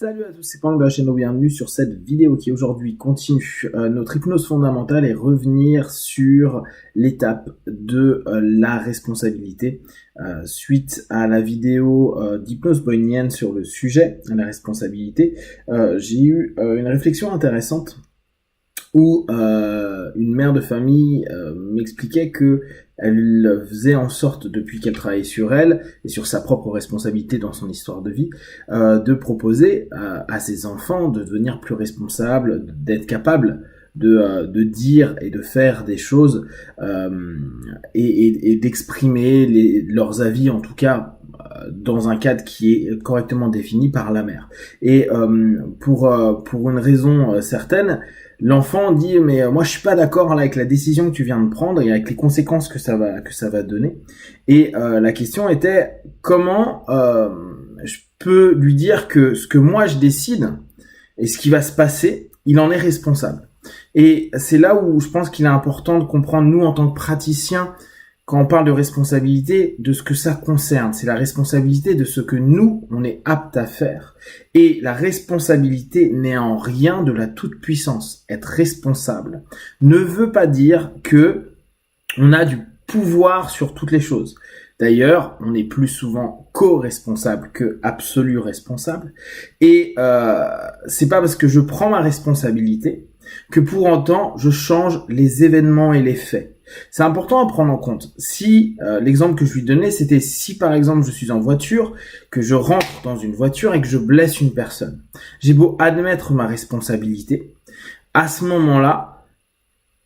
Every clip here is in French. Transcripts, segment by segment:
Salut à tous, c'est Pang de la chaîne, bienvenue sur cette vidéo qui aujourd'hui continue notre hypnose fondamentale et revenir sur l'étape de la responsabilité suite à la vidéo d'hypnose boynienne sur le sujet, la responsabilité. J'ai eu une réflexion intéressante où une mère de famille m'expliquait que elle faisait en sorte, depuis qu'elle travaillait sur elle et sur sa propre responsabilité dans son histoire de vie, de proposer à ses enfants de devenir plus responsables, d'être capables de dire et de faire des choses et d'exprimer leurs avis, en tout cas dans un cadre qui est correctement défini par la mère. Et pour une raison certaine, l'enfant dit mais moi je suis pas d'accord avec la décision que tu viens de prendre et avec les conséquences que ça va donner. Et la question était comment je peux lui dire que ce que moi je décide et ce qui va se passer, il en est responsable. Et c'est là où je pense qu'il est important de comprendre, nous en tant que praticiens, quand on parle de responsabilité, de ce que ça concerne. C'est la responsabilité de ce que nous, on est apte à faire. Et la responsabilité n'est en rien de la toute-puissance. Être responsable ne veut pas dire que on a du pouvoir sur toutes les choses. D'ailleurs, on est plus souvent co-responsable que absolu responsable. Et c'est pas parce que je prends ma responsabilité que pour autant je change les événements et les faits. C'est important à prendre en compte. Si l'exemple que je lui donnais, c'était si par exemple je suis en voiture, que je rentre dans une voiture et que je blesse une personne. J'ai beau admettre ma responsabilité, à ce moment-là,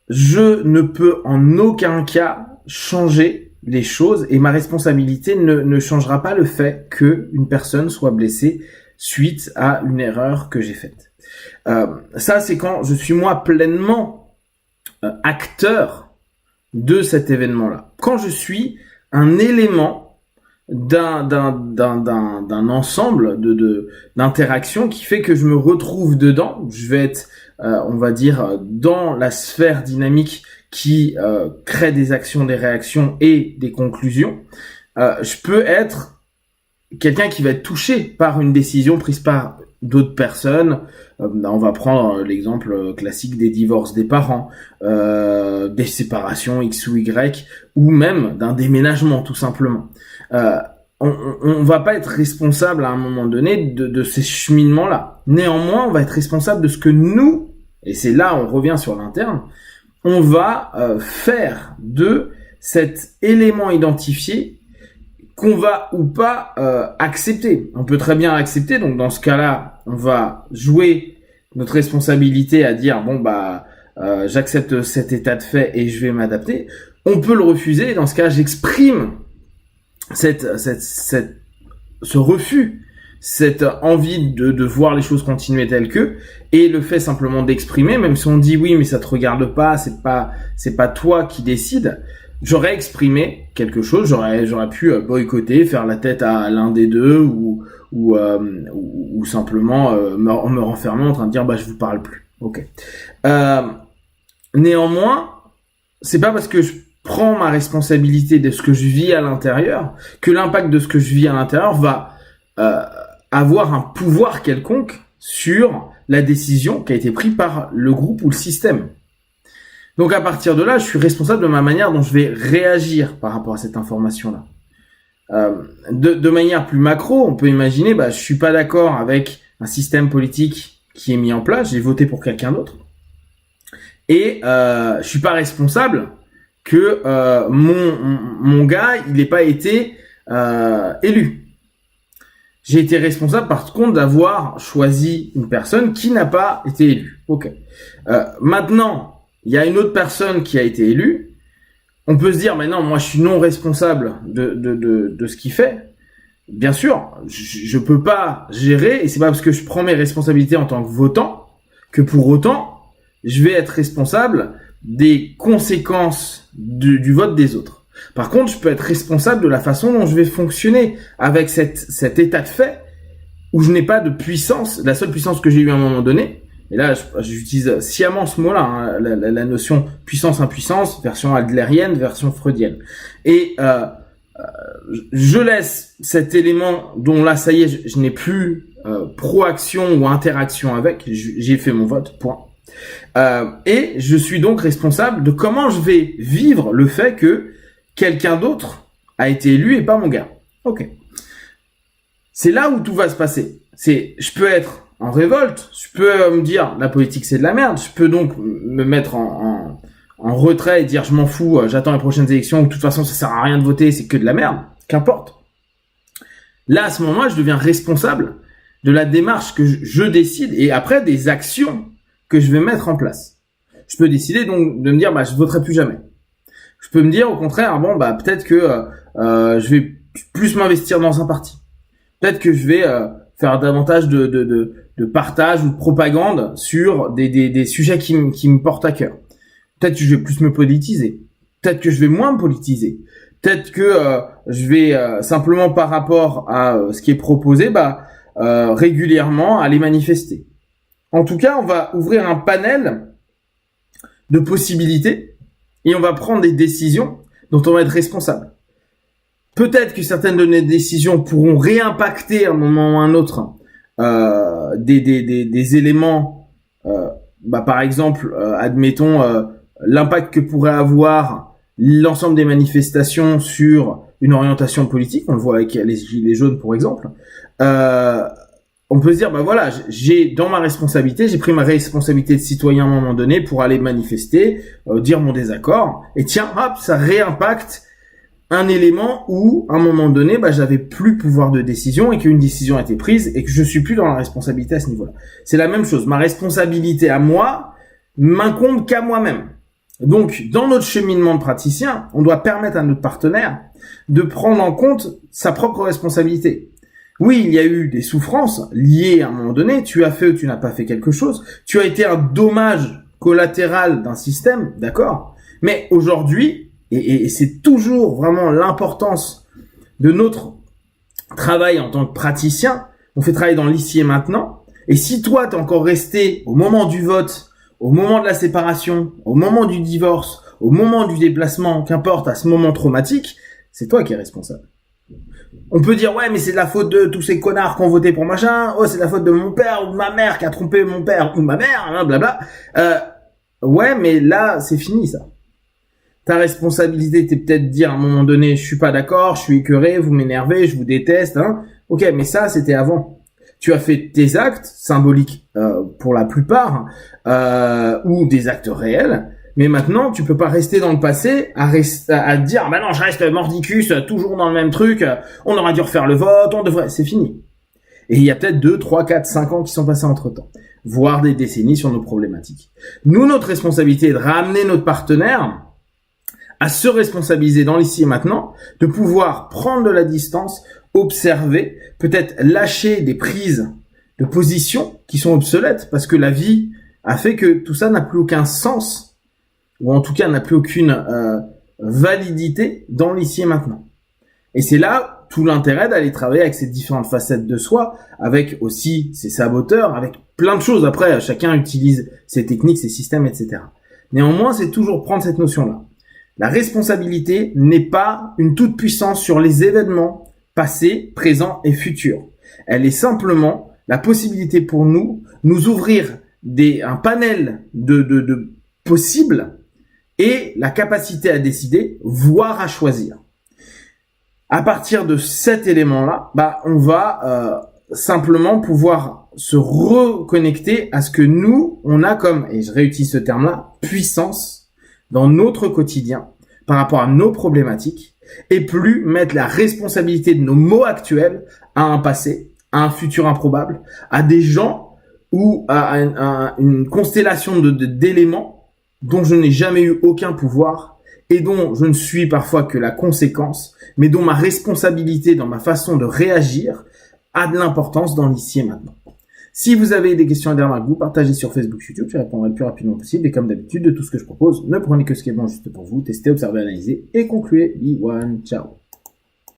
je ne peux en aucun cas changer les choses et ma responsabilité ne changera pas le fait qu'une personne soit blessée suite à une erreur que j'ai faite. Ça, c'est quand je suis moi pleinement acteur de cet événement-là. Quand je suis un élément d'un ensemble d'interactions qui fait que je me retrouve dedans, je vais être, on va dire, dans la sphère dynamique qui crée des actions, des réactions et des conclusions. Je peux être quelqu'un qui va être touché par une décision prise par d'autres personnes. On va prendre l'exemple classique des divorces des parents, des séparations X ou Y, ou même d'un déménagement tout simplement. On va pas être responsable à un moment donné de ces cheminements-là. Néanmoins, on va être responsable de ce que nous, et c'est là on revient sur l'interne, on va faire de cet élément identifié qu'on va ou pas accepter. On peut très bien l'accepter, donc dans ce cas-là, on va jouer notre responsabilité à dire bon bah j'accepte cet état de fait et je vais m'adapter. On peut le refuser, et dans ce cas, j'exprime ce refus, cette envie de voir les choses continuer telles que, et le fait simplement d'exprimer, même si on dit oui mais ça te regarde pas, c'est pas toi qui décides. J'aurais exprimé quelque chose, j'aurais pu boycotter, faire la tête à l'un des deux ou simplement me renfermer en train de dire bah je vous parle plus. Ok. Néanmoins, c'est pas parce que je prends ma responsabilité de ce que je vis à l'intérieur que l'impact de ce que je vis à l'intérieur va avoir un pouvoir quelconque sur la décision qui a été prise par le groupe ou le système. Donc à partir de là, je suis responsable de ma manière dont je vais réagir par rapport à cette information-là. De manière plus macro, on peut imaginer, je suis pas d'accord avec un système politique qui est mis en place, j'ai voté pour quelqu'un d'autre, et je suis pas responsable que mon gars, il n'ait pas été élu. J'ai été responsable par contre d'avoir choisi une personne qui n'a pas été élue. Ok. Maintenant, il y a une autre personne qui a été élue. On peut se dire, mais non, moi je suis non responsable de ce qu'il fait. Bien sûr, je peux pas gérer, et c'est pas parce que je prends mes responsabilités en tant que votant que pour autant je vais être responsable des conséquences du vote des autres. Par contre, je peux être responsable de la façon dont je vais fonctionner avec cet état de fait où je n'ai pas de puissance. La seule puissance que j'ai eue à un moment donné, et là j'utilise sciemment ce mot-là, hein, la notion puissance-impuissance, version adlérienne, version freudienne. Et je laisse cet élément dont là, ça y est, je n'ai plus proaction ou interaction avec. J'ai fait mon vote, point. Et je suis donc responsable de comment je vais vivre le fait que quelqu'un d'autre a été élu et pas mon gars. Ok. C'est là où tout va se passer. Je peux être en révolte, je peux me dire la politique c'est de la merde, je peux donc me mettre en retrait et dire je m'en fous, j'attends les prochaines élections, ou de toute façon ça sert à rien de voter, c'est que de la merde, qu'importe. Là à ce moment-là, je deviens responsable de la démarche que je décide et après des actions que je vais mettre en place. Je peux décider donc de me dire je voterai plus jamais. Je peux me dire au contraire peut-être que je vais plus m'investir dans un parti. Peut-être que je vais faire davantage de partage ou de propagande sur des sujets qui me portent à cœur. Peut-être que je vais plus me politiser. Peut-être que je vais moins me politiser. Peut-être que je vais simplement par rapport à ce qui est proposé, régulièrement aller manifester. En tout cas, on va ouvrir un panel de possibilités et on va prendre des décisions dont on va être responsable. Peut-être que certaines de nos décisions pourront réimpacter à un moment ou à un autre des éléments, par exemple, admettons l'impact que pourrait avoir l'ensemble des manifestations sur une orientation politique. On le voit avec les Gilets jaunes, pour exemple. On peut se dire, j'ai dans ma responsabilité, j'ai pris ma responsabilité de citoyen à un moment donné pour aller manifester, dire mon désaccord, et tiens, hop, ça réimpacte un élément où, à un moment donné, j'avais plus pouvoir de décision et qu'une décision a été prise et que je suis plus dans la responsabilité à ce niveau-là. C'est la même chose. Ma responsabilité à moi m'incombe qu'à moi-même. Donc, dans notre cheminement de praticien, on doit permettre à notre partenaire de prendre en compte sa propre responsabilité. Oui, il y a eu des souffrances liées à un moment donné. Tu as fait ou tu n'as pas fait quelque chose. Tu as été un dommage collatéral d'un système, d'accord? Mais aujourd'hui, et c'est toujours vraiment l'importance de notre travail en tant que praticien, on fait travailler dans l'ici et maintenant. Et si toi, t'es encore resté au moment du vote, au moment de la séparation, au moment du divorce, au moment du déplacement, qu'importe, à ce moment traumatique, c'est toi qui es responsable. On peut dire, ouais, mais c'est de la faute de tous ces connards qui ont voté pour machin, oh, c'est de la faute de mon père ou de ma mère qui a trompé mon père ou ma mère, blabla. Ouais, mais là, c'est fini, ça. Ta responsabilité était peut-être de dire à un moment donné, je suis pas d'accord, je suis écœuré, vous m'énervez, je vous déteste, hein. Ok, mais ça, c'était avant. Tu as fait tes actes symboliques pour la plupart, ou des actes réels, mais maintenant, tu peux pas rester dans le passé à dire, non, je reste mordicus, toujours dans le même truc, on aurait dû refaire le vote, on devrait, c'est fini. Et il y a peut-être 2, 3, 4, 5 ans qui sont passés entre temps, voire des décennies sur nos problématiques. Nous, notre responsabilité est de ramener notre partenaire à se responsabiliser dans l'ici et maintenant, de pouvoir prendre de la distance, observer, peut-être lâcher des prises de position qui sont obsolètes, parce que la vie a fait que tout ça n'a plus aucun sens, ou en tout cas n'a plus aucune validité dans l'ici et maintenant. Et c'est là tout l'intérêt d'aller travailler avec ces différentes facettes de soi, avec aussi ses saboteurs, avec plein de choses. Après, chacun utilise ses techniques, ses systèmes, etc. Néanmoins, c'est toujours prendre cette notion-là. La responsabilité n'est pas une toute-puissance sur les événements passés, présents et futurs. Elle est simplement la possibilité pour nous ouvrir un panel de possibles et la capacité à décider, voire à choisir. À partir de cet élément-là, on va simplement pouvoir se reconnecter à ce que nous, on a comme, et je réutilise ce terme-là, puissance dans notre quotidien par rapport à nos problématiques et plus mettre la responsabilité de nos maux actuels à un passé, à un futur improbable, à des gens ou à une constellation d'éléments dont je n'ai jamais eu aucun pouvoir et dont je ne suis parfois que la conséquence, mais dont ma responsabilité dans ma façon de réagir a de l'importance dans l'ici et maintenant. Si vous avez des questions et des remarques, vous partagez sur Facebook, YouTube, je répondrai le plus rapidement possible. Et comme d'habitude, de tout ce que je propose, ne prenez que ce qui est bon juste pour vous, testez, observez, analysez et concluez. Be one, ciao.